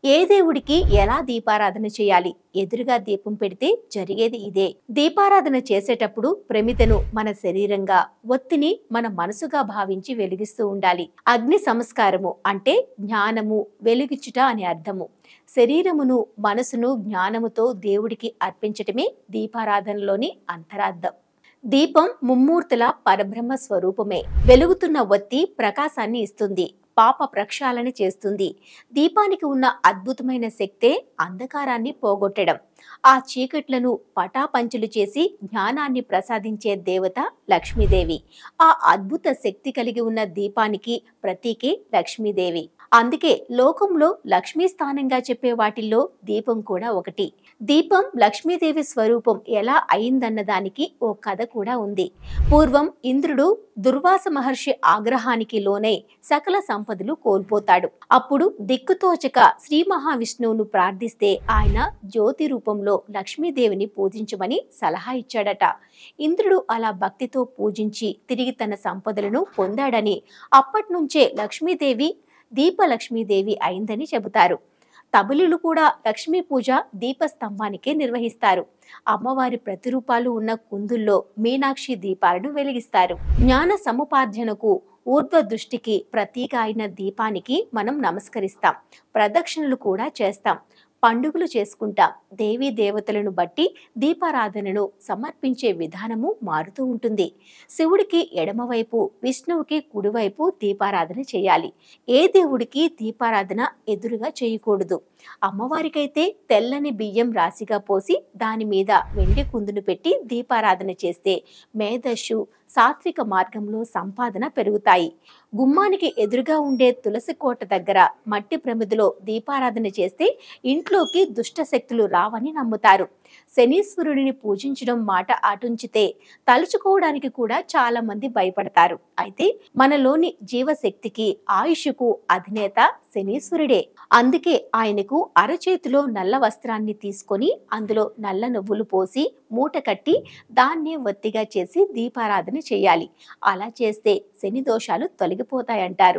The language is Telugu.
ఏ దేవుడికి ఎలా దీపారాధన చేయాలి? ఎదురుగా దీపం పెడితే జరిగేది ఇదే. దీపారాధన చేసేటప్పుడు ప్రమిదను మన శరీరంగా, ఒత్తిని మన మనసుగా భావించి వెలిగిస్తూ ఉండాలి. అగ్ని సంస్కారము అంటే జ్ఞానము, వెలిగించుట అని అర్థము. శరీరమును, మనసును జ్ఞానముతో దేవుడికి అర్పించటమే దీపారాధనలోని అంతరార్థం. దీపం ముమ్మూర్తుల పరబ్రహ్మ స్వరూపమే. వెలుగుతున్న ఒత్తి ప్రకాశాన్ని ఇస్తుంది, పాప ప్రక్షాళన చేస్తుంది. దీపానికి ఉన్న అద్భుతమైన శక్తే అంధకారాన్ని పోగొట్టడం. ఆ చీకట్లను పటాపంచలు చేసి జ్ఞానాన్ని ప్రసాదించే దేవత లక్ష్మీదేవి. ఆ అద్భుత శక్తి కలిగి ఉన్న దీపానికి ప్రతీకే లక్ష్మీదేవి. అందుకే లోకంలో లక్ష్మీ స్థానంగా చెప్పే వాటిల్లో దీపం కూడా ఒకటి. దీపం లక్ష్మీదేవి స్వరూపం ఎలా అయిందన్నదానికి ఓ కథ కూడా ఉంది. పూర్వం ఇంద్రుడు దుర్వాస మహర్షి ఆగ్రహానికి లోనై సకల సంపదలు కోల్పోతాడు. అప్పుడు దిక్కుతోచక శ్రీ మహావిష్ణువును ప్రార్థిస్తే ఆయన జ్యోతి రూపంలో లక్ష్మీదేవిని పూజించమని సలహా ఇచ్చాడట. ఇంద్రుడు అలా భక్తితో పూజించి తిరిగి తన సంపదలను పొందాడని, అప్పట్నుంచే లక్ష్మీదేవి దీపలక్ష్మీదేవి అయిందని చెబుతారు. తబిలులు కూడా లక్ష్మీ పూజ దీపస్తంభానికే నిర్వహిస్తారు. అమ్మవారి ప్రతిరూపాలు ఉన్న కుందుల్లో మీనాక్షి దీపాలను వెలిగిస్తారు. జ్ఞాన సముపార్జనకు, ఊర్ధ్వ దృష్టికి ప్రతీక అయిన దీపానికి మనం నమస్కరిస్తాం, ప్రదక్షిణలు కూడా చేస్తాం, పండుగలు చేసుకుంటాం. దేవీ దేవతలను బట్టి దీపారాధనను సమర్పించే విధానము మారుతూ ఉంటుంది. శివుడికి ఎడమవైపు, విష్ణువుకి కుడివైపు దీపారాధన చేయాలి. ఏ దేవుడికి దీపారాధన ఎదురుగా చేయకూడదు. అమ్మవారికైతే తెల్లని బియ్యం రాశిగా పోసి దాని మీద వెండి కుందును పెట్టి దీపారాధన చేస్తే మేధస్సు, సాత్విక మార్గంలో సంపాదన పెరుగుతాయి. గుమ్మానికి ఎదురుగా ఉండే తులసి కోట దగ్గర మట్టి ప్రమిదలో దీపారాధన చేస్తే ఇంట్లోకి దుష్ట శక్తులు రావని నమ్ముతారు. శనీశ్వరుడిని పూజించడం మాట అటుంచితే తలుచుకోవడానికి కూడా చాలా మంది భయపడతారు. అయితే మనలోని జీవశక్తికి, ఆయుష్కు అధినేత శనీశ్వరుడే. అందుకే ఆయనకు అరచేతిలో నల్ల వస్త్రాన్ని తీసుకొని అందులో నల్ల నువ్వులు పోసి మూట కట్టి దాన్నే ఒత్తిగా చేసి దీపారాధన చేయాలి. అలా చేస్తే శని దోషాలు తొలగిపోతాయంటారు.